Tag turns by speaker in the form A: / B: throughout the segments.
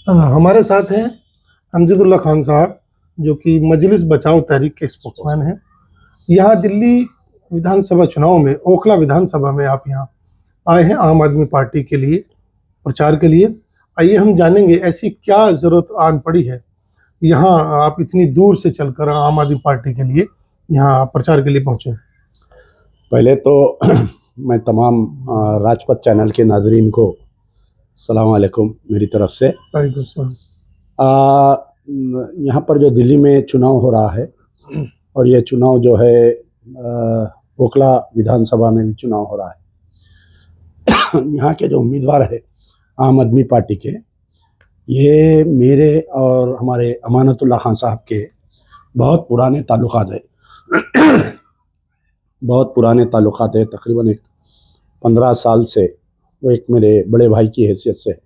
A: हमारे साथ हैं अमजदुल्ला खान साहब, जो कि मजलिस बचाओ तहरीक के स्पोक्समैन हैं। यहाँ दिल्ली विधानसभा चुनाव में, ओखला विधानसभा में आप यहाँ आए हैं आम आदमी पार्टी के लिए, प्रचार के लिए। आइए हम जानेंगे ऐसी क्या ज़रूरत आन पड़ी है, यहाँ आप इतनी दूर से चलकर आम आदमी पार्टी के लिए यहाँ प्रचार के लिए पहुँचे।
B: पहले तो मैं तमाम राजपथ चैनल के नाजरीन को अस्सलाम वालेकुम मेरी तरफ से। यहाँ पर जो दिल्ली में चुनाव हो रहा है और ये चुनाव जो है ओखला विधानसभा में भी चुनाव हो रहा है। यहाँ के जो उम्मीदवार है आम आदमी पार्टी के, ये मेरे और हमारे अमानतुल्लाह खान साहब के बहुत पुराने ताल्लुकात है। बहुत पुराने ताल्लुकात है, तकरीबन एक 15 साल से वो एक मेरे बड़े भाई की हैसियत से है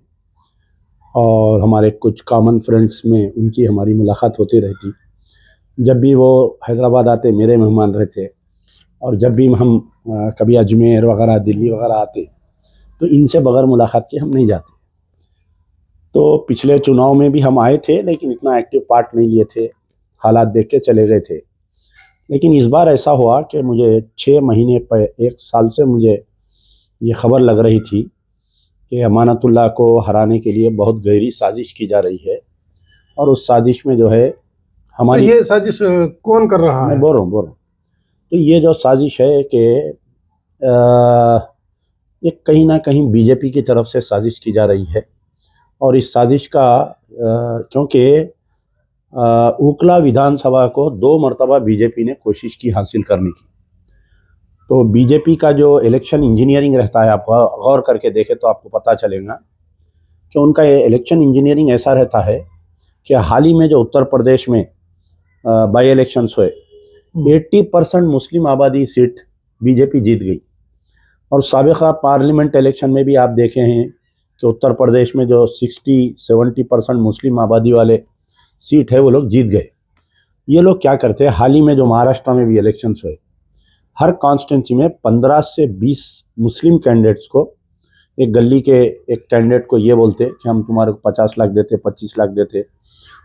B: और हमारे कुछ कॉमन फ्रेंड्स में उनकी हमारी मुलाकात होती रहती। जब भी वो हैदराबाद आते मेरे मेहमान रहते, और जब भी हम कभी अजमेर वगैरह दिल्ली वगैरह आते तो इनसे बगैर मुलाकात के हम नहीं जाते। तो पिछले चुनाव में भी हम आए थे लेकिन इतना एक्टिव पार्ट नहीं लिए थे, हालात देख के चले गए थे। लेकिन इस बार ऐसा हुआ कि मुझे 6 महीने पर 1 साल से मुझे ये खबर लग रही थी कि अमानतुल्लाह को हराने के लिए बहुत गहरी साजिश की जा रही है। और उस साजिश में जो है हमारी,
A: तो ये साजिश कौन कर रहा है?
B: मैं बोल रहा हूँ। तो ये जो साजिश है कि ये कहीं ना कहीं बीजेपी की तरफ से साजिश की जा रही है। और इस साजिश का क्योंकि ओखला विधानसभा को 2 मरतबा बीजेपी ने कोशिश की हासिल करने की। तो बीजेपी का जो इलेक्शन इंजीनियरिंग रहता है, आप गौर करके देखें तो आपको पता चलेगा कि उनका ये इलेक्शन इंजीनियरिंग ऐसा रहता है कि हाल ही में जो उत्तर प्रदेश में बाई इलेक्शंस हुए, 80% मुस्लिम आबादी सीट बीजेपी जीत गई। और साबिक़ा पार्लियामेंट इलेक्शन में भी आप देखे हैं कि उत्तर प्रदेश में जो 60-70% मुस्लिम आबादी वाले सीट है वो लोग जीत गए। ये लोग क्या करते हैं, हाल ही में जो महाराष्ट्र में भी इलेक्शंस हुए, हर कॉन्स्टिट्यूंसी में 15 से 20 मुस्लिम कैंडिडेट्स को, एक गली के एक कैंडिडेट को ये बोलते कि हम तुम्हारे को 50 लाख देते, 25 लाख देते।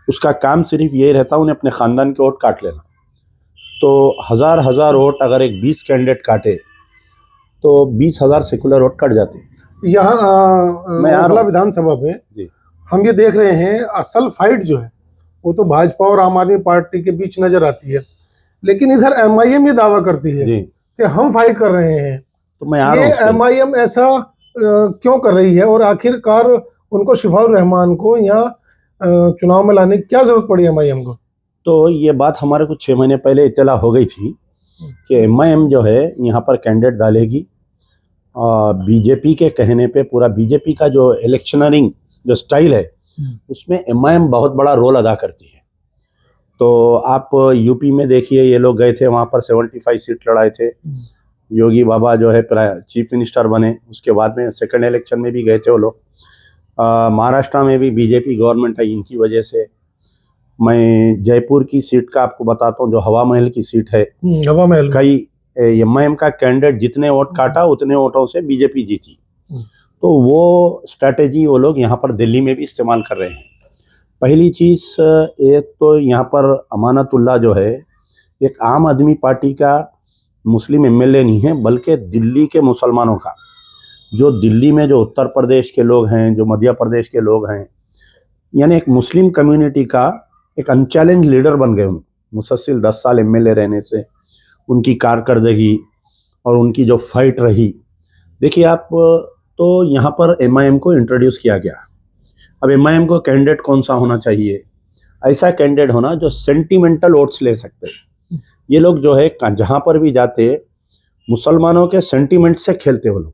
B: उसका काम सिर्फ ये रहता उन्हें अपने ख़ानदान के वोट काट लेना। तो हज़ार वोट अगर एक 20 कैंडिडेट काटे तो 20,000 सेकुलर वोट कट जाते।
A: यहाँ ओखला विधानसभा में हम ये देख रहे हैं, असल फाइट जो है वो तो भाजपा और आम आदमी पार्टी के बीच नजर आती है, लेकिन इधर एमआईएम ये दावा करती है कि हम फाइट कर रहे हैं। तो मैं ये एमआईएम ऐसा क्यों कर रही है, और आखिरकार उनको शिफाउर रहमान को यहाँ चुनाव में लाने की क्या जरूरत पड़ी एमआईएम को? तो
B: ये बात हमारे को 6 महीने पहले इत्तला हो गई थी कि एमआईएम जो है यहाँ पर कैंडिडेट डालेगी। बीजेपी के कहने पे पूरा बीजेपी का जो इलेक्शनरिंग जो स्टाइल है उसमें एमआईएम बहुत बड़ा रोल अदा करती है। तो आप यूपी में देखिए, ये लोग गए थे वहाँ पर 75 सीट लड़ाए थे। योगी बाबा जो है चीफ मिनिस्टर बने, उसके बाद में सेकंड इलेक्शन में भी गए थे वो लोग। महाराष्ट्र में भी बीजेपी गवर्नमेंट है, इनकी वजह से। मैं जयपुर की सीट का आपको बताता हूँ, जो हवा महल की सीट है,
A: हवा महल,
B: कई एमआईएम का कैंडिडेट जितने वोट काटा उतने वोटों से बीजेपी जीती। तो वो स्ट्रैटेजी वो लोग यहाँ पर दिल्ली में भी इस्तेमाल कर रहे हैं। पहली चीज़, एक तो यहाँ पर अमानतुल्लाह जो है एक आम आदमी पार्टी का मुस्लिम एमएलए नहीं है, बल्कि दिल्ली के मुसलमानों का, जो दिल्ली में जो उत्तर प्रदेश के लोग हैं, जो मध्य प्रदेश के लोग हैं, यानी एक मुस्लिम कम्युनिटी का एक अनचैलेंज लीडर बन गए। मुसलसल 10 साल एमएलए रहने से उनकी कारकर्दगी और उनकी जो फाइट रही, देखिए आप। तो यहाँ पर एमआईएम को इंट्रोड्यूस किया गया। अब एमआईएम को कैंडिडेट कौन सा होना चाहिए? ऐसा कैंडिडेट होना जो सेंटिमेंटल वोट्स ले सकते हैं। ये लोग जो है जहाँ पर भी जाते मुसलमानों के सेंटिमेंट से खेलते वो लोग।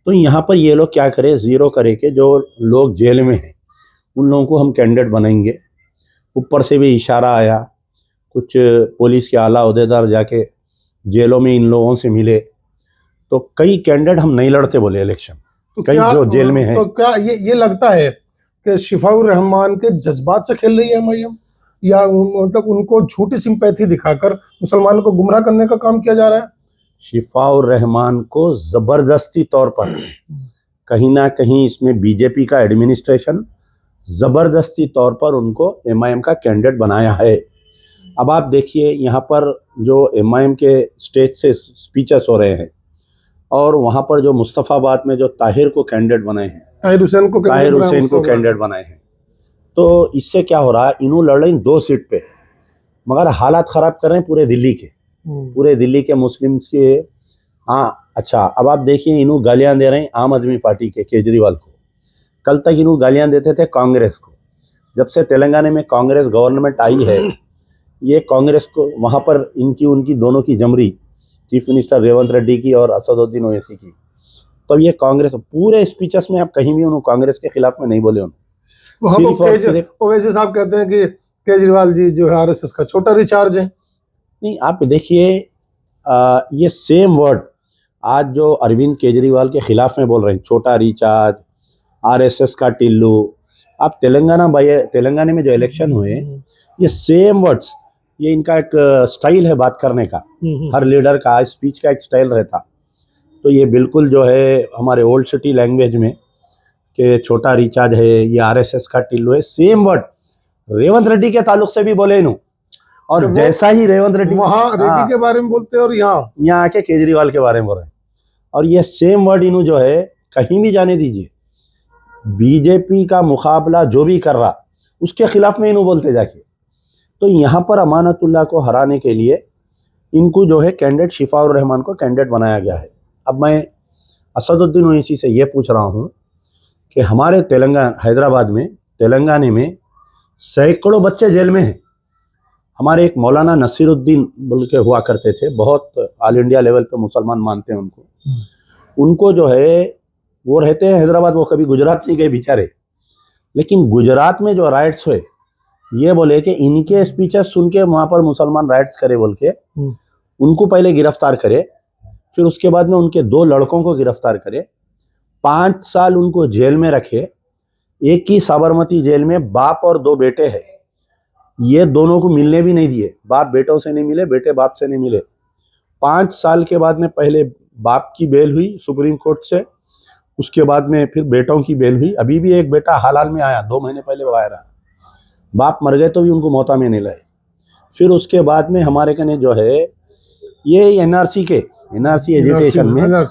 B: तो यहाँ पर ये लोग क्या करें, ज़ीरो करे कि जो लोग जेल में हैं उन लोगों को हम कैंडिडेट बनाएंगे। ऊपर से भी इशारा आया, कुछ पुलिस के आला ओहदेदार जाके जेलों में इन लोगों से मिले, तो कई कैंडिडेट हम नहीं लड़ते बोले इलेक्शन। तो कई जो जेल में हैं।
A: तो क्या ये लगता है कि शिफाउर रहमान के जज्बात से खेल रही है एमआईएम, या मतलब उनको झूठी सिंपैथी दिखाकर मुसलमानों को गुमराह करने का काम किया जा रहा है?
B: शिफाउर रहमान को जबरदस्ती तौर पर कहीं ना कहीं इसमें बीजेपी का एडमिनिस्ट्रेशन ज़बरदस्ती तौर पर उनको एमआईएम का कैंडिडेट बनाया है। अब आप देखिए यहाँ पर जो एमआईएम के स्टेज से स्पीचेस हो रहे हैं और वहाँ पर जो मुस्तफ़ाबाद में जो ताहिर को कैंडिडेट बनाए हैं, ताहिर हुसैन को कैंडिडेट बनाए हैं, तो इससे क्या हो रहा है, इन्हों लड़ रहे हैं 2 सीट पे, मगर हालात ख़राब कर रहे हैं पूरे दिल्ली के मुस्लिम्स के। हाँ अच्छा, अब आप देखिए इन्हों गालियाँ दे रहे हैं आम आदमी पार्टी के केजरीवाल को। कल तक इन्हों गालियाँ देते थे कांग्रेस को। जब से तेलंगाना में कांग्रेस गवर्नमेंट आई है, ये कांग्रेस को वहाँ पर उनकी दोनों की जमरी, चीफ मिनिस्टर रेवंत रेड्डी की और असदुद्दीन ओवैसी की, तो ये कांग्रेस पूरे स्पीचेस में आप कहीं भी उन्होंने कांग्रेस के खिलाफ में नहीं बोले।
A: ओवैसी साहब कहते हैं कि केजरीवाल जी जो है आरएसएस का छोटा रिचार्ज है।
B: नहीं, आप देखिए ये सेम वर्ड आज जो अरविंद केजरीवाल के खिलाफ में बोल रहे हैं, छोटा रिचार्ज, आरएसएस का टिल्लू। आप तेलंगाना में जो इलेक्शन हुए, ये सेम वर्ड्स, ये इनका एक स्टाइल है बात करने का, हर लीडर का स्पीच का एक स्टाइल रहता। तो ये बिल्कुल जो है हमारे ओल्ड सिटी लैंग्वेज में कि छोटा रिचार्ज है, ये आरएसएस का टिल्लू है, सेम वर्ड रेवंत रेड्डी के ताल्लुक से भी बोले इन्हों। और तो जैसा ही रेवंत रेड्डी
A: वहाँ रेड्डी के बारे में बोलते हैं और यहाँ
B: आके केजरीवाल के बारे में बोल रहे हैं। और ये सेम वर्ड इन्हों जो है कहीं भी जाने दीजिए, बीजेपी का मुकाबला जो भी कर रहा उसके खिलाफ में इन्हों बोलते जाके। तो यहाँ पर अमानतुल्लाह को हराने के लिए इनको जो है कैंडिडेट शिफाउर रहमान को कैंडिडेट बनाया गया है। अब मैं असदुद्दीन ओवैसी से ये पूछ रहा हूँ कि हमारे तेलंगाना में सैकड़ों बच्चे जेल में हैं। हमारे एक मौलाना नसीरुद्दीन बोल के हुआ करते थे, बहुत ऑल इंडिया लेवल पे मुसलमान मानते हैं उनको जो है वो रहते हैं हैदराबाद, वो कभी गुजरात नहीं गए बेचारे। लेकिन गुजरात में जो राइट्स हुए, ये बोले कि इनके स्पीचेस सुन के वहाँ पर मुसलमान राइट्स करे बोल के उनको पहले गिरफ्तार करे, फिर उसके बाद में उनके 2 लड़कों को गिरफ्तार करे, 5 साल उनको जेल में रखे। एक ही साबरमती जेल में बाप और 2 बेटे हैं, ये दोनों को मिलने भी नहीं दिए, बाप बेटों से नहीं मिले, बेटे बाप से नहीं मिले। 5 साल के बाद में पहले बाप की बेल हुई सुप्रीम कोर्ट से, उसके बाद में फिर बेटों की बेल हुई। अभी भी एक बेटा हाल में आया, 2 महीने पहले बाहर आया, बाप मर गए तो भी उनको मौता में नहीं लाए। फिर उसके बाद में हमारे कने जो है ये एनआरसी एजुटेशन में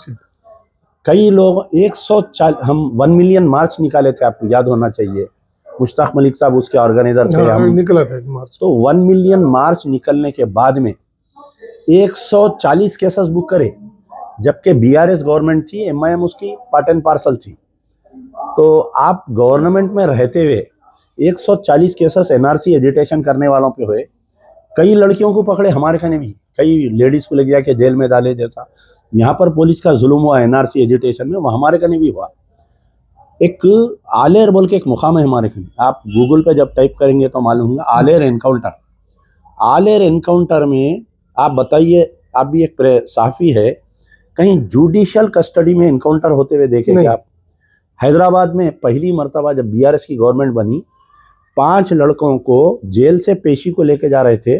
B: कई लोग 140 हम 1 मिलियन मार्च निकाले थे, आपको याद होना चाहिए, मुश्ताक मलिक साहब उसके ऑर्गेनाइजर थे, हम
A: निकला था मार्च।
B: तो 1 मिलियन मार्च निकलने के बाद में 140 केसेस बुक करे, जबकि बीआरएस गवर्नमेंट थी, एमआईएम उसकी पार्ट एंड पार्सल थी। तो आप गवर्नमेंट में रहते हुए 140 केसेस एनआरसी एजुटेशन करने वालों पे हुए। कई लड़कियों को पकड़े हमारे खाने भी, कई लेडीज को ले जाके जेल में डाले, जैसा यहाँ पर पुलिस का जुल्म हुआ एनआरसी एजुटेशन में, वो हमारे खाने भी हुआ। एक आलेर बोल के एक मुकाम है हमारे खाने, आप गूगल पे जब टाइप करेंगे तो मालूम होगा, आलेर एनकाउंटर में आप बताइए, आप भी एक सहाफ़ी है, कहीं जुडिशियल कस्टडी में एनकाउंटर होते हुए देखेंगे आप? हैदराबाद में पहली मर्तबा जब बीआरएस की गवर्नमेंट बनी, 5 लड़कों को जेल से पेशी को लेके जा रहे थे,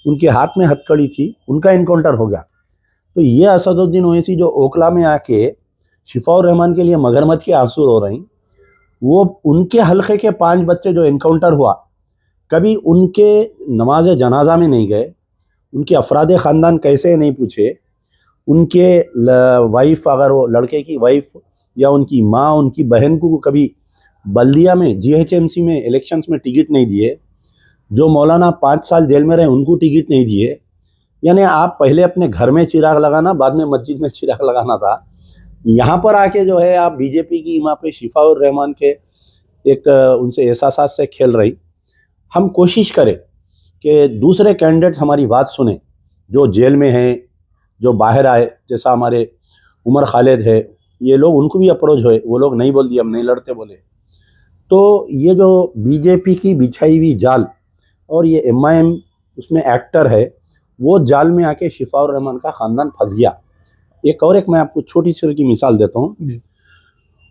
B: उनके हाथ में हथकड़ी थी, उनका एनकाउंटर हो गया। तो ये असदुद्दीन ओवैसी जो ओखला में आके शिफाउर रहमान के लिए मगरमच्छ के आंसू रो रही, वो उनके हल्के के 5 बच्चे जो एनकाउंटर हुआ, कभी उनके नमाज जनाजा में नहीं गए, उनके अफराद ख़ानदान कैसे नहीं पूछे, उनके वाइफ, अगर वो लड़के की वाइफ या उनकी माँ, उनकी बहन को कभी बल्दिया में जीएचएमसी में इलेक्शंस में टिकट नहीं दिए, जो मौलाना 5 साल जेल में रहे उनको टिकट नहीं दिए। यानी आप पहले अपने घर में चिराग लगाना, बाद में मस्जिद में चिराग लगाना था। यहाँ पर आके जो है आप बीजेपी की इमाम पे शिफाउर रहमान के एक उनसे एहसासात से खेल रही। हम कोशिश करें कि दूसरे कैंडिडेट हमारी बात सुने, जो जेल में हैं, जो बाहर आए, जैसा हमारे उमर खालिद है, ये लोग, उनको भी अप्रोच हुए, वो लोग नहीं बोल दिए हम नहीं लड़ते बोले। तो ये जो बीजेपी की बिछाई हुई जाल और ये एमआईएम उसमें एक्टर है, वो जाल में आके शिफाउर रहमान का ख़ानदान फंस गया। एक मैं आपको छोटी सी की मिसाल देता हूँ।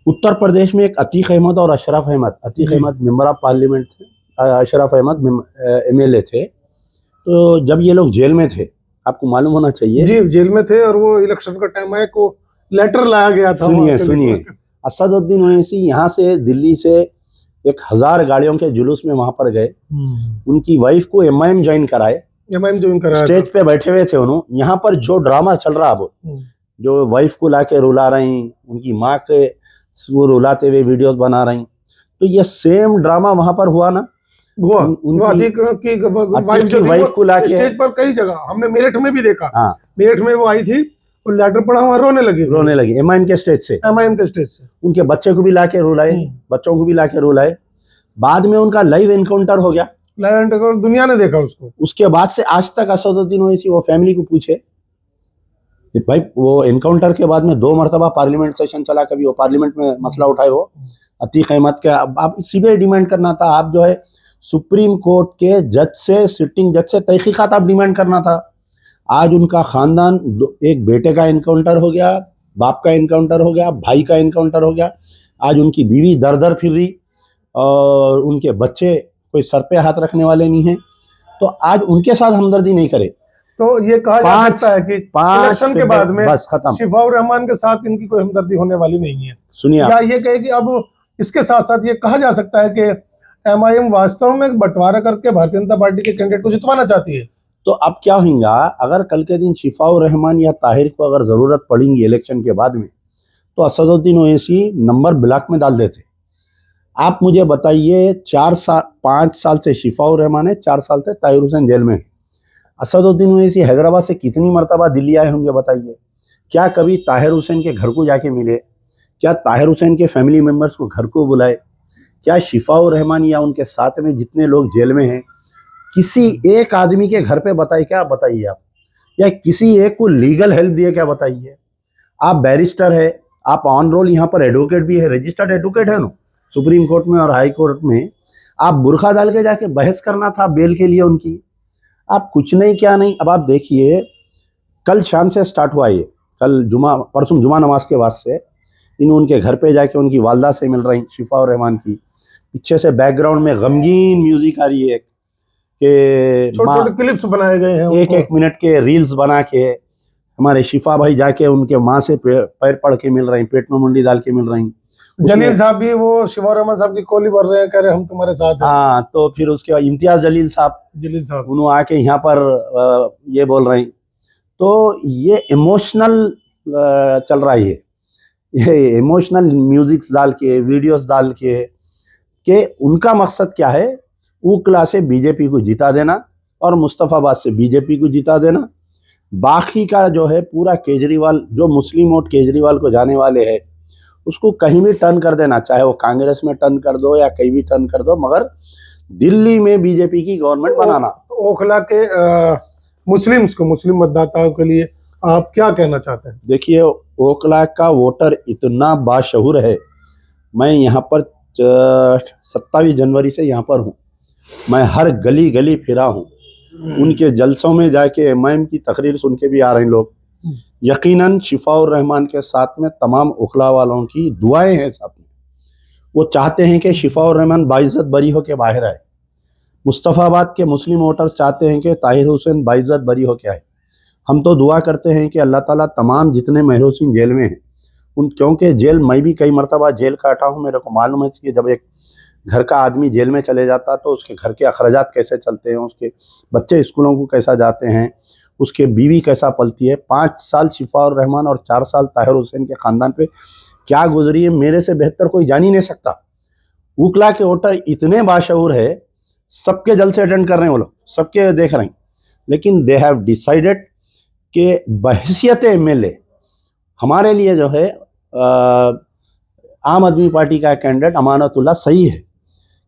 B: उत्तर प्रदेश में एक अतीक अहमद और Ashraf Ahmed, Atiq Ahmed member of parliament थे, अशरफ अहमद एमएलए थे। तो जब ये लोग जेल में थे, आपको मालूम होना चाहिए
A: जी, जेल में थे, और वो इलेक्शन का टाइम आया को लेटर लाया गया था।
B: सुनिए असदुद्दीन ओवैसी यहाँ से दिल्ली से 1000 गाड़ियों के जुलूस में वहां पर गए, उनकी वाइफ को एमआईएम ज्वाइन कराए,
A: एमआईएम ज्वाइन कराया,
B: स्टेज पे बैठे हुए थे उन्होंने। यहाँ पर जो ड्रामा चल रहा अब, जो वाइफ को लाके रुला रही, उनकी माँ के वो रुलाते हुए वीडियोस बना रही, तो ये सेम ड्रामा वहां पर हुआ ना।
A: वाइफ को लाके स्टेज पर कई जगह हमने मेरठ में भी देखा।
B: हाँ,
A: मेरठ में वो आई थी और लेटर पढ़ा हुआ रोने लगी
B: एमआईएम के स्टेज से, उनके बच्चे को भी लाके रुलाए, बच्चों को भी लाके रुलाए। बाद में उनका लाइव एनकाउंटर हो गया,
A: लाइव एनकाउंटर दुनिया ने देखा उसको।
B: उसके बाद से आज तक असदुद्दीन ओवैसी वो फैमिली को पूछे भाई, वो एनकाउंटर के बाद में 2 मरतबा पार्लियामेंट सेशन चला, कभी वो पार्लियामेंट में मसला उठाए, वो अतीक अहमद के, आप सीबीआई डिमांड करना था, आप जो है सुप्रीम कोर्ट के जज से, सिटिंग जज से तहकीकात आप डिमांड करना था। आज उनका खानदान, एक बेटे का एनकाउंटर हो गया, बाप का एनकाउंटर हो गया, भाई का एनकाउंटर हो गया, आज उनकी बीवी दर दर फिर रही और उनके बच्चे कोई सर पे हाथ रखने वाले नहीं है। तो आज उनके साथ हमदर्दी नहीं करे
A: तो ये कहा जा सकता है कि इलेक्शन के बाद में
B: बस खत्म,
A: शिफाउर रहमान के साथ इनकी कोई हमदर्दी होने वाली नहीं है।
B: सुनिए,
A: या ये कहे कि अब इसके साथ साथ ये कहा जा सकता है कि एमआईएम वास्तव में बंटवारा करके भारतीय जनता पार्टी के कैंडिडेट को जितवाना चाहती है।
B: तो अब क्या होगा, अगर कल के दिन शिफाउर रहमान या ताहिर को अगर जरूरत पड़ेगी इलेक्शन के बाद में, तो असदुद्दीन ओवैसी नंबर ब्लॉक में डाल देते। आप मुझे बताइए, 5 साल से शिफाउर रहमान है, 4 साल से ताहिर हुसैन जेल में है। असदुद्दीन ओवैसी हैदराबाद से कितनी मरतबा दिल्ली आए होंगे बताइए? क्या कभी ताहिर हुसैन के घर को जाके मिले? क्या ताहिर हुसैन के फैमिली मेंबर्स को घर को बुलाए? क्या शिफाउर रहमान या उनके साथ में जितने लोग जेल में हैं, किसी एक आदमी के घर पे बताइए, क्या बताइए आप? या किसी एक को लीगल हेल्प दिए, क्या बताइए? आप बैरिस्टर है, आप ऑन रोल यहाँ पर एडवोकेट भी है, रजिस्टर्ड एडवोकेट है ना सुप्रीम कोर्ट में और हाई कोर्ट में, आप बुर्खा डाल के जाके बहस करना था बेल के लिए उनकी, आप कुछ नहीं, क्या नहीं। अब आप देखिए, कल शाम से स्टार्ट हुआ ये, कल परसों जुमा नमाज के बाद से उनके घर पे जाके उनकी वालदा से मिल रही शिफाउर रहमान की, पीछे से बैकग्राउंड में गमगीन म्यूजिक आ रही है कि
A: छोटे-छोटे क्लिप्स बनाए गए हैं,
B: 1-1 मिनट के रील्स बना के हमारे शिफा भाई जाके उनके माँ से पैर पड़ के मिल रही, पेट में मुंडी डाल के मिल रही।
A: जलील साहब भी वो शिफाउर रहमान साहब की कोली भर रहे हैं, कह रहे हम तुम्हारे साथ हैं।
B: हाँ, तो फिर उसके बाद इम्तियाज जलील साहब उन्होंने आके यहाँ पर ये बोल रही। तो ये इमोशनल चल रहा है, ये इमोशनल म्यूजिक्स डाल के, वीडियोस डाल के उनका मकसद क्या है? उकला से बीजेपी को जिता देना और मुस्तफाबाद से बीजेपी को जिता देना। बाकी का जो है पूरा केजरीवाल, जो मुस्लिम वोट केजरीवाल को जाने वाले हैं, उसको कहीं भी टर्न कर देना, चाहे वो कांग्रेस में टर्न कर दो या कहीं भी टर्न कर दो, मगर दिल्ली में बीजेपी की गवर्नमेंट बनाना।
A: ओखला के मुस्लिम्स को, मुस्लिम मतदाताओं के लिए आप क्या कहना चाहते हैं?
B: देखिए, ओखला का वोटर इतना बाशऊर है, मैं यहाँ पर 27 जनवरी से यहाँ पर हूँ, मैं हर गली गली फिरा हूँ, उनके जलसों में जाके एमआईएम की तकरीर सुन के भी आ रहे हैं लोग। यकीनन शिफाउर रहमान के साथ में तमाम ओखला वालों की दुआएं हैं साथ में। वो चाहते हैं कि शिफाउर रहमान बाइज्जत बरी होकर बाहर आए। मुस्तफाबाद के मुस्लिम वोटर्स चाहते हैं कि ताहिर हुसैन बाइज्जत बरी होकर आए। हम तो दुआ करते हैं कि अल्लाह ताला तमाम जितने महरूसीन जेल में हैं क्योंकि जेल, मैं भी कई मरतबा जेल काटा हूँ, मेरे को मालूम है कि जब एक घर का आदमी जेल में चले जाता तो उसके घर के अखराजात कैसे चलते हैं, उसके बच्चे स्कूलों को कैसा जाते हैं, उसके बीवी कैसा पलती है। 5 साल शिफाउर रहमान और 4 साल ताहिर हुसैन के ख़ानदान पे क्या गुजरी है, मेरे से बेहतर कोई जान ही नहीं सकता। उकला के वोटर इतने बाशऊर है, सबके जलसे अटेंड कर रहे हैं वो लोग, सबके देख रहे हैं, लेकिन दे हैव डिसाइडेड कि बहैसियत एमएलए हमारे लिए जो है आम आदमी पार्टी का कैंडिडेट अमानतुल्लाह सही है।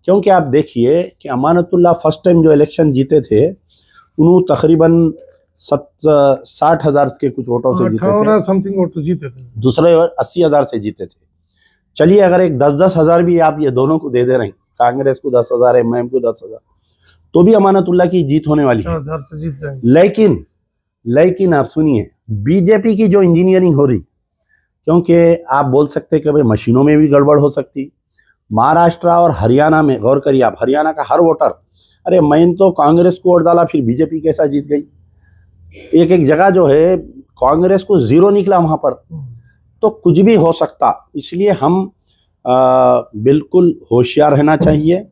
B: क्योंकि आप देखिए कि अमानतुल्लाह फर्स्ट टाइम जो इलेक्शन जीते थे, उन्होंने तकरीबन 60,000 के कुछ वोटों से जीते थे,
A: समथिंग वोट जीते थे।
B: दूसरे 80,000 से जीते थे। चलिए, अगर एक 10-10 हज़ार भी आप ये दोनों को दे रहे हैं, कांग्रेस को 10,000, एमआईएम को 10,000, तो भी अमानतुल्लाह की जीत होने वाली है।
A: 10,000 से जीत जाएंगे।
B: लेकिन आप सुनिए, बीजेपी की जो इंजीनियरिंग हो रही, क्योंकि आप बोल सकते कि भाई मशीनों में भी गड़बड़ हो सकती। महाराष्ट्र और हरियाणा में गौर करिए आप, हरियाणा का हर वोटर, अरे मैंने तो कांग्रेस को वोट डाला, फिर बीजेपी कैसा जीत गई। एक जगह जो है कांग्रेस को 0 निकला वहां पर, तो कुछ भी हो सकता। इसलिए हम बिल्कुल होशियार रहना चाहिए।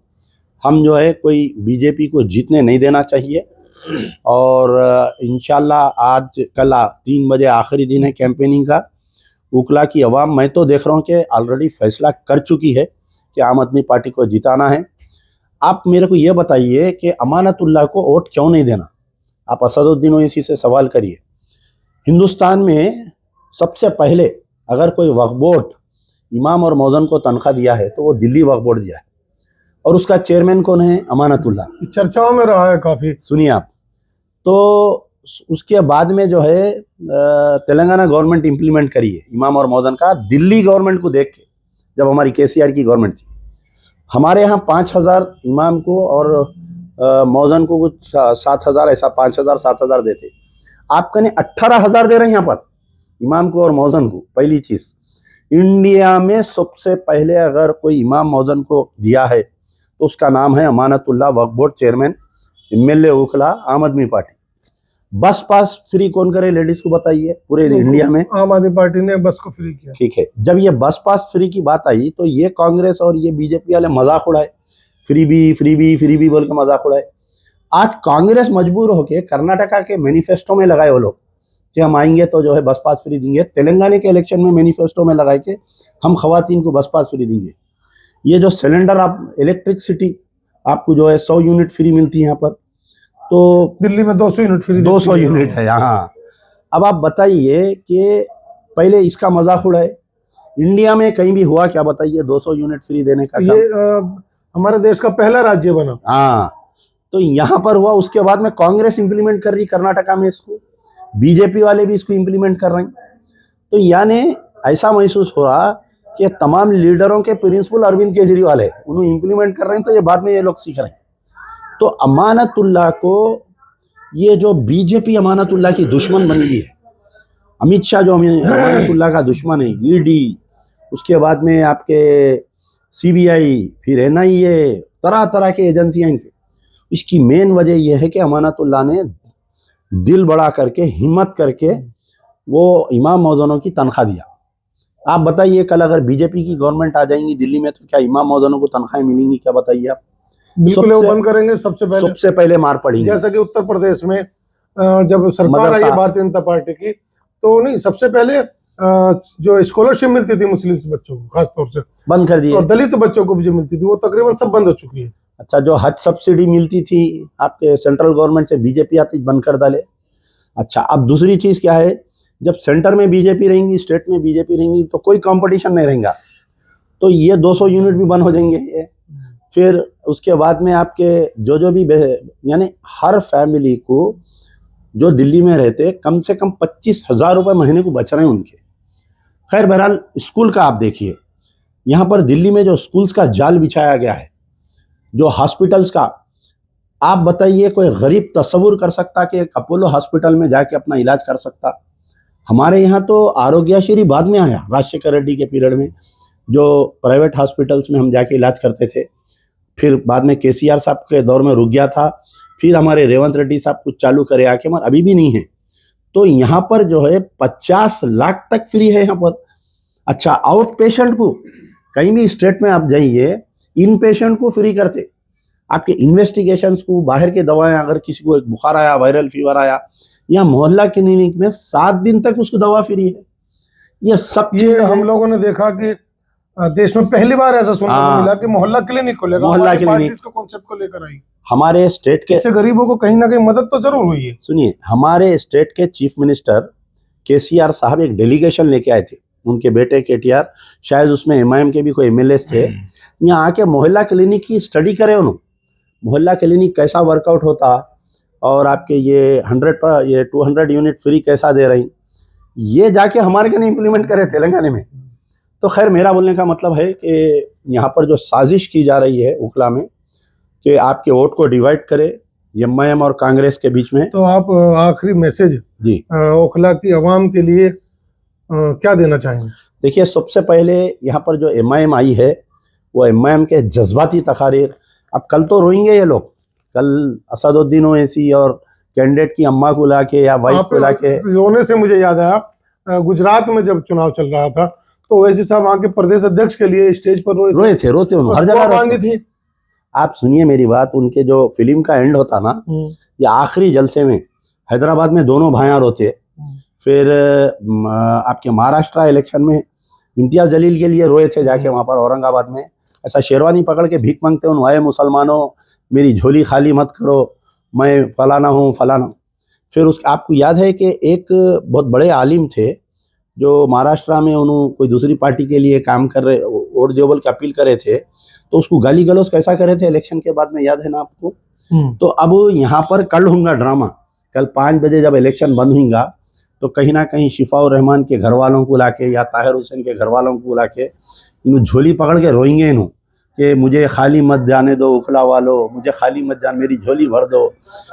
B: हम जो है कोई बीजेपी को जीतने नहीं देना चाहिए। और इंशाल्लाह आज कल 3 बजे आखिरी दिन है कैंपेनिंग का। उकला की आवाम, मैं तो देख रहा हूँ कि ऑलरेडी फैसला कर चुकी है कि आम आदमी पार्टी को जिताना है। आप मेरे को ये बताइए कि अमानतुल्लाह को वोट क्यों नहीं देना। आप असदुद्दीन ओवैसी से सवाल करिए। हिंदुस्तान में सबसे पहले अगर कोई वक्फ बोर्ड इमाम और मौजन को तनख्वाह दिया है तो वो दिल्ली वक्फ बोर्ड दिया है, और उसका चेयरमैन कौन है? अमानतुल्लाह।
A: चर्चाओं में रहा है काफी।
B: सुनिए आप, तो उसके बाद में जो है तेलंगाना गवर्नमेंट इंप्लीमेंट करी है इमाम और मौजन का, दिल्ली गवर्नमेंट को देख के। जब हमारी केसीआर की गवर्नमेंट थी, हमारे यहाँ 5,000 इमाम को और मौजन को कुछ 7,000, ऐसा 5,000 7,000 देते। आपका ने 18,000 दे रहे हैं यहाँ पर इमाम को और मौजन को। पहली चीज, इंडिया में सबसे पहले अगर कोई इमाम मौजन को दिया है तो उसका नाम है अमानतुल्लाह, वक्फ बोर्ड चेयरमैन, एमएलए उखला, आम आदमी पार्टी। बस पास फ्री कौन करे लेडीज को बताइए पूरे इंडिया में?
A: आम आदमी पार्टी ने बस को फ्री किया।
B: ठीक है, जब ये बस पास फ्री की बात आई तो ये कांग्रेस और ये बीजेपी वाले मजाक उड़ाए, फ्री भी बोल के मजाक उड़ाए। आज कांग्रेस मजबूर होके कर्नाटका के मैनिफेस्टो में लगाए वो लोग कि हम आएंगे तो जो है बस पास फ्री देंगे। तेलंगाना के इलेक्शन में मैनिफेस्टो में लगाए कि हम खवातीन को बस पास फ्री देंगे। ये जो सिलेंडर आप इलेक्ट्रिसिटी आपको जो है 100 यूनिट फ्री मिलती है यहाँ पर, तो
A: दिल्ली में 200 यूनिट फ्री,
B: 200 यूनिट है यहाँ। अब आप बताइए कि पहले इसका मजाक उड़ाए, इंडिया में कहीं भी हुआ क्या बताइए 200 यूनिट फ्री देने का?
A: ये हमारे देश का पहला राज्य बना।
B: हाँ, तो यहाँ पर हुआ। उसके बाद में कांग्रेस इंप्लीमेंट कर रही कर्नाटका में इसको, बीजेपी वाले भी इसको इंप्लीमेंट कर रहे हैं। तो यानी ऐसा महसूस हो रहा कि तमाम लीडरों के प्रिंसिपल अरविंद केजरीवाल है, उन्हें इंप्लीमेंट कर रहे हैं, तो ये बाद में ये लोग सीख रहे हैं। तो अमानतुल्लाह को, ये जो बीजेपी अमानतुल्लाह की दुश्मन बन गई है, अमित शाह जो अमानतुल्लाह का दुश्मन है, ईडी, उसके बाद में आपके सीबीआई, फिर एनआईए, तरह तरह के एजेंसियां इनके। इसकी मेन वजह यह है कि अमानतुल्लाह ने दिल बड़ा करके, हिम्मत करके वो इमाम मौजनों की तनख्वाह दिया। आप बताइए कल अगर बीजेपी की गवर्नमेंट आ जाएंगी दिल्ली में तो क्या इमाम मौजनों को तनख्वाहें मिलेंगी? क्या बताइए आप?
A: बिल्कुल, वो बंद करेंगे सबसे
B: पहले मार पड़ेगी।
A: जैसा कि उत्तर प्रदेश में जब सरकार आई है भारतीय जनता पार्टी की, तो नहीं, सबसे पहले जो स्कॉलरशिप मिलती थी मुस्लिम बच्चों को खासतौर से बंद कर दी, और दलित बच्चों को भी जो मिलती थी वो तकरीबन सब बंद हो चुकी है।
B: अच्छा, जो हज सब्सिडी मिलती थी आपके सेंट्रल गवर्नमेंट से, बीजेपी आती बंद कर डाले। अच्छा, अब दूसरी चीज क्या है, जब सेंटर में बीजेपी रहेंगी, स्टेट में बीजेपी रहेंगी, तो कोई कंपटीशन नहीं रहेगा, तो ये 200 यूनिट भी बंद हो जाएंगे। फिर उसके बाद में आपके जो भी, यानी हर फैमिली को जो दिल्ली में रहते कम से कम 25,000 रुपये महीने को बच रहे हैं उनके। खैर बहरहाल, स्कूल का आप देखिए, यहाँ पर दिल्ली में जो स्कूल्स का जाल बिछाया गया है, जो हॉस्पिटल्स का, आप बताइए कोई गरीब तस्वुर कर सकता कि एक अपोलो हॉस्पिटल में जाके अपना इलाज कर सकता? हमारे यहाँ तो आरोग्यश्री बाद में आया, राजशेखर रेड्डी के पीरियड में, जो प्राइवेट हॉस्पिटल्स में हम जाके इलाज करते थे। फिर बाद में केसीआर साहब के दौर में रुक गया था, फिर हमारे रेवंत रेड्डी साहब कुछ चालू करे आके, मगर अभी भी नहीं है। तो यहाँ पर जो है 50 लाख तक फ्री है यहाँ पर। अच्छा, आउट पेशेंट को कहीं भी स्टेट में आप जाइए, इन पेशेंट को फ्री करते। आपके इन्वेस्टिगेशंस को, बाहर के दवाएं, अगर किसी को एक बुखार आया, वायरल फीवर आया, या मोहल्ला क्लिनिक में 7 दिन तक उसको दवा फ्री है। ये सब
A: ये हम लोगों ने देखा कि देश में पहली बार ऐसा सुनने को मिला कि मोहल्ला क्लिनिक को लेकर,
B: मोहल्ला क्लिनिक
A: को कॉन्सेप्ट को लेकर आई
B: हमारे स्टेट के।
A: इससे गरीबों को कहीं ना कहीं मदद तो जरूर हुई है।
B: सुनिए, हमारे स्टेट के चीफ मिनिस्टर केसीआर साहब एक डेलीगेशन लेके आए थे, उनके बेटे केटीआर, शायद उसमें एमआईएम के भी कोई एमएलए थे। यहाँ आके मोहल्ला क्लिनिक की स्टडी करे उन्होंने, मोहल्ला क्लिनिक कैसा वर्कआउट होता, और आपके ये 200 यूनिट फ्री कैसा दे रही, ये जाके हमारे के नहीं इम्प्लीमेंट करे तेलंगाना में। तो खैर, मेरा बोलने का मतलब है कि यहाँ पर जो साजिश की जा रही है उकला में कि आपके वोट को डिवाइड करे एमआईएम और कांग्रेस के बीच में।
A: तो आप आखिरी मैसेज जी ओखला की आवाम के लिए क्या देना चाहेंगे? देखिए,
B: सबसे पहले यहाँ पर जो एमआईएम आई है वो एमआईएम के जज्बाती तकारीर, अब कल तो रोएंगे ये लोग, कल असदुद्दीन ओवैसी और कैंडिडेट की अम्मा को लाके या वाइफ को लाके।
A: रोने से मुझे याद आया, गुजरात में जब चुनाव चल रहा था तो ओवैसी साहब वहाँ के प्रदेश अध्यक्ष के लिए स्टेज पर
B: रोए थे, रोते उन्होंने हर जगह
A: मांगी थी।
B: आप सुनिए मेरी बात, उनके जो फिल्म का एंड होता ना, ये आखिरी जलसे में हैदराबाद में दोनों भाइयां रोते। फिर आपके महाराष्ट्र इलेक्शन में इम्तियाज जलील के लिए रोए थे जाके वहाँ पर औरंगाबाद में, ऐसा शेरवानी पकड़ के भीख मांगते उन, आए मुसलमानों मेरी झोली खाली मत करो, मैं फलाना हूँ फलाना। फिर उस आपको याद है कि एक बहुत बड़े आलिम थे जो महाराष्ट्र में उन्होंने कोई दूसरी पार्टी के लिए काम कर रहे, वोट देवल की अपील करे थे, तो उसको गाली गलौज कैसा करे थे इलेक्शन के बाद में, याद है ना आपको। तो अब यहाँ पर कल होगा ड्रामा, कल 5 बजे जब इलेक्शन बंद होगा तो कहीं ना कहीं शिफाउर रहमान के घर वालों को लाके या ताहिर हुसैन के घर वालों को लाके इन झोली पकड़ के रोएंगे इन्हों कि मुझे खाली मत जाने दो उखला वालों, मुझे खाली मत जान, मेरी झोली भर दो,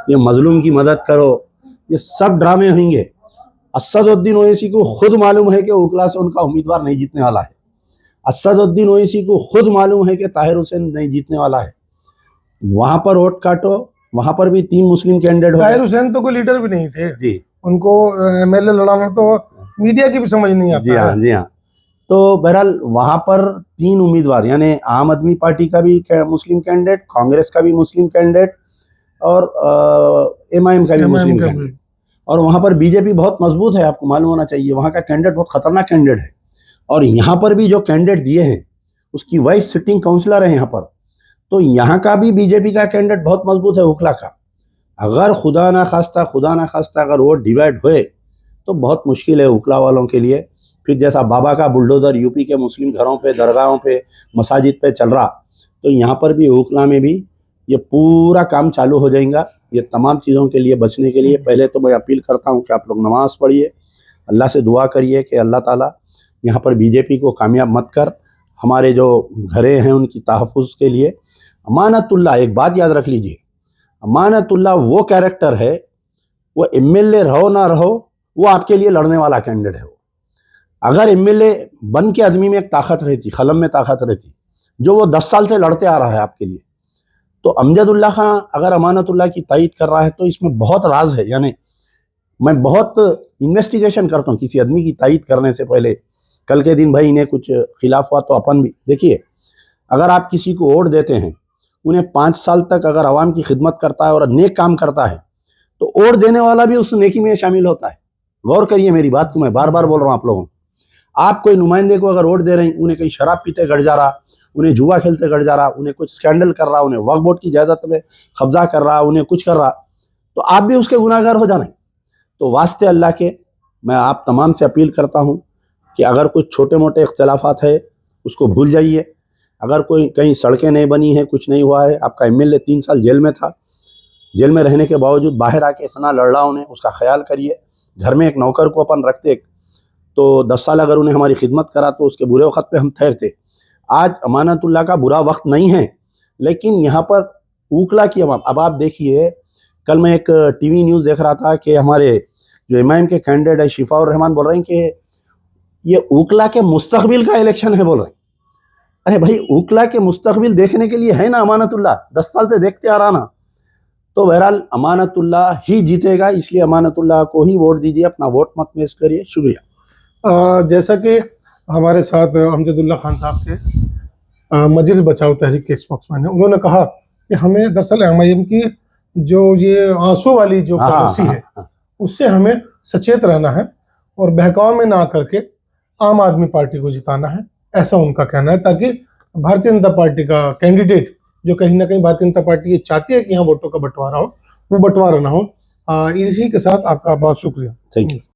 B: ये मजलूम की मदद करो। ये सब ड्रामे होंगे। असदुद्दीन ओवैसी को खुद मालूम है कि उखला से उनका उम्मीदवार नहीं जीतने वाला है। असदुद्दीन ओवैसी को खुद मालूम है कि ताहिर हुसैन नहीं जीतने वाला है। वहां पर वोट काटो, वहां पर भी 3 मुस्लिम कैंडिडेट हो।
A: ताहिर हुसैन तो कोई लीडर भी नहीं थे
B: जी,
A: उनको एमएलए लड़ाना तो मीडिया की भी समझ नहीं आता।
B: जी हाँ, जी हाँ। तो बहरहाल वहां पर 3 उम्मीदवार, यानी आम आदमी पार्टी का भी मुस्लिम कैंडिडेट, कांग्रेस का भी मुस्लिम कैंडिडेट और एमआईएम का भी मुस्लिम कैंडिडेट, और वहां पर बीजेपी बहुत मजबूत है, आपको मालूम होना चाहिए। वहां का कैंडिडेट बहुत खतरनाक कैंडिडेट है। और यहाँ पर भी जो कैंडिडेट दिए हैं उसकी वाइफ सिटिंग काउंसलर है यहाँ पर, तो यहाँ का भी बीजेपी का कैंडिडेट बहुत मजबूत है उखला का। अगर खुदा ना खास्ता अगर वोट डिवाइड हुए तो बहुत मुश्किल है उखला वालों के लिए। फिर जैसा बाबा का बुलडोजर यूपी के मुस्लिम घरों पे, दरगाहों पे, मसाजिद पे चल रहा, तो यहाँ पर भी उखला में भी ये पूरा काम चालू हो जाएगा। ये तमाम चीज़ों के लिए बचने के लिए पहले तो मैं अपील करता हूँ कि आप लोग नमाज़ पढ़िए, अल्लाह से दुआ करिए कि अल्लाह ताला यहाँ पर बीजेपी को कामयाब मत कर, हमारे जो घरे हैं उनकी तहफ़्फ़ुज़ के लिए। अमानतुल्लाह, एक बात याद रख लीजिए, अमानतुल्लाह वो कैरेक्टर है, वो एमएलए रहो ना रहो, वो आपके लिए लड़ने वाला कैंडिडेट है। अगर एमएलए बन के आदमी में एक ताकत रहती, कलम में ताकत रहती, जो वो 10 साल से लड़ते आ रहा है आपके लिए, तो अमजदुल्लाह खां अगर अमानतुल्लाह की तायीद कर रहा है तो इसमें बहुत राज है। यानी मैं बहुत इन्वेस्टिगेशन करता हूँ किसी आदमी की तायीद करने से पहले। कल के दिन भाई इन्हें कुछ खिलाफ हुआ तो अपन भी देखिए, अगर आप किसी को वोट देते हैं, उन्हें 5 साल तक अगर आवाम की खिदमत करता है और नेक काम करता है, तो वोट देने वाला भी उस नेकी में शामिल होता है। गौर करिए मेरी बात को, मैं बार बार बोल रहा हूँ आप लोगों को। आप कोई नुमाइंदे को अगर वोट दे रहे हैं, उन्हें कहीं शराब पीते गड़ जा रहा, उन्हें जुआ खेलते गड़ जा रहा, उन्हें कुछ स्कैंडल कर रहा, उन्हें वक्फ बोर्ड की जायदाद में कब्जा कर रहा, उन्हें कुछ कर रहा, तो आप भी उसके गुनाहगार हो जाना। तो वास्ते अल्लाह के मैं आप तमाम से अपील करता हूँ कि अगर कुछ छोटे मोटे इख्तलाफात है उसको भूल जाइए। अगर कोई कहीं सड़कें नहीं बनी हैं, कुछ नहीं हुआ है, आपका एमएलए 3 साल जेल में था, जेल में रहने के बावजूद बाहर आके इतना लड़ रहा, उन्हें उसका ख्याल करिए। घर में एक नौकर को अपन रखते तो 10 साल अगर उन्हें हमारी खिदमत करा तो उसके बुरे वक्त पे हम ठहरते। आज अमानतुल्लाह का बुरा वक्त नहीं है, लेकिन यहाँ पर उखला की अवाम, अब आप देखिए, कल मैं एक टीवी न्यूज़ देख रहा था कि हमारे जो एमआईएम के कैंडिडेट है शिफाउर रहमान बोल रहे हैं कि ये उखला के मुस्तकबिल का इलेक्शन है, बोल रहे हैं। अरे भाई, उखला के मुस्तकबिल देखने के लिए है ना अमानतुल्लाह, 10 साल से देखते आ रहा ना। तो बहरहाल अमानतुल्लाह ही जीतेगा, इसलिए अमानतुल्लाह को ही वोट दीजिए, अपना वोट मत वेस्ट करिए। शुक्रिया।
A: जैसा कि हमारे साथ अमजदुल्लाह खान साहब थे, मजलिस बचाओ तहरीक के स्पोक्समैन है, उन्होंने कहा कि हमें दरअसल एमआईएम की जो ये आंसू वाली जो पॉलिसी है उससे हमें सचेत रहना है और बहकाव में ना करके आम आदमी पार्टी को जिताना है, ऐसा उनका कहना है, ताकि भारतीय जनता पार्टी का कैंडिडेट जो कहीं ना कहीं भारतीय जनता पार्टी ये चाहती है कि यहाँ वोटों का बंटवारा हो, वो बंटवारा ना हो। इसी के साथ आपका बहुत शुक्रिया।
B: Thank you.